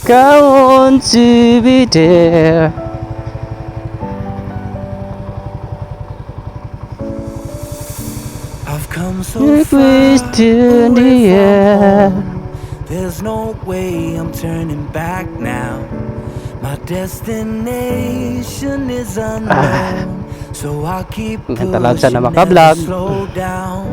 I want to be there. I've come so Your far ways to the away air. from home. There's no way I'm turning back now. My destination is unknown, so I keep Ang talagsan na pushing, never maka-vlog. slow down.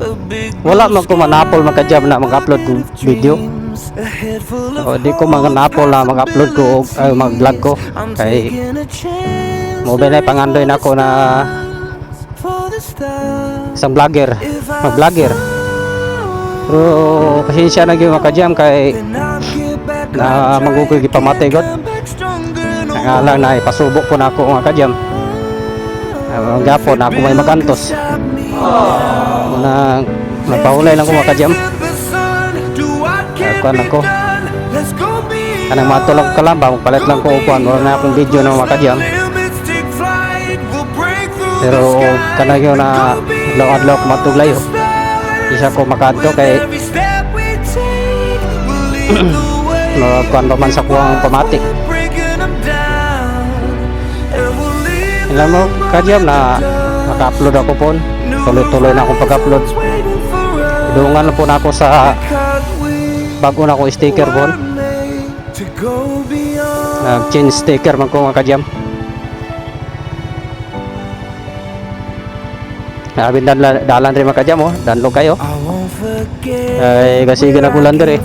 A big Wala blue man ko manapol sky, magka-jam na mag-upload bucket ko of video. dreams, a head full of O di ko hopes, manapol na mag-upload ko o mag-vlog ko. I'm Kay taking a chance mo to ba na reach pangandoy for na the ako na stars, for the stars. isang vlogger, If I mag-vlogger. fall, Pero pasensya na gyud maka-jam kay then I'll get back na up, try magukoy gipamatay god. again, come back stronger, no Nangalang na ipasubok po na ako maka-jam. Ang gapon na ako may magantos. Muna nagpahulay lang ko maka-jam. Kuan ako. Kanang matulog ka lang ba, magpalit lang ko upuan. Wala na akong video na maka-jam. Pero kanang yun na adlaw-adlaw ko matuglayo. Isa ko makadto kay kuan pa man sa kuwang pamatik. Alam mo, ka-jam na maka-upload ako po. Tuloy-tuloy na akong pag-upload. Dungan po na ako sa bago na akong sticker po. Change sticker man ko mga ka-jam. Abin dalan rin mga ka-jam, oh. Danlo kayo. Ay kasi ginagulan din eh.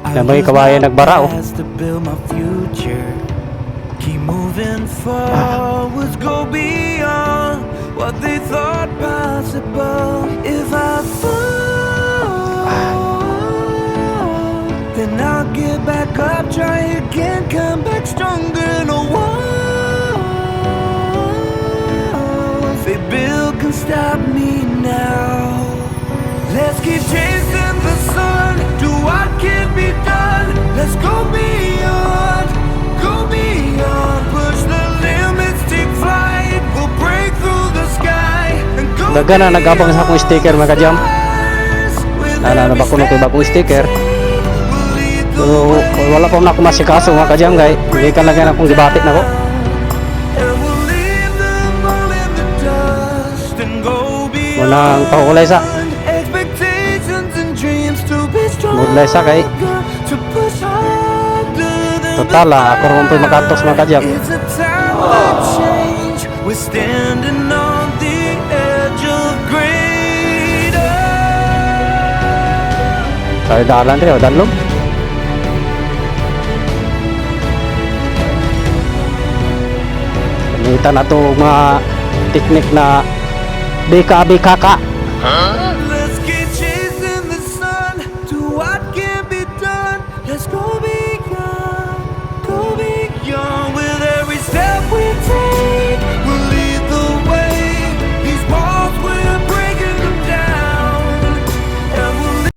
Na may kabayan nagbara, oh. Keep moving forwards, go beyond what they thought possible. If I fall, then I'll get back up, try again, come back stronger. No one they build can stop me now. Let's keep chasing the sun, do what can be done. Let's go beyond, go beyond, push the limits, take flight, we'll break through the sky and go Daga na nag-abang sa akong sticker mga ka-jam. Ba ko kay bagong sticker. So wala pa na ako masikaso mga ka-jam kay hindi ka lang yan akong gibatik na ko. Munang pahulay sa mulay sa kay total ako rin po makantos mga ka-jam. We're standing on the edge of greater. Kaya dalan rin o danlog. Gamitan na ito mga teknik na bika-bika ka.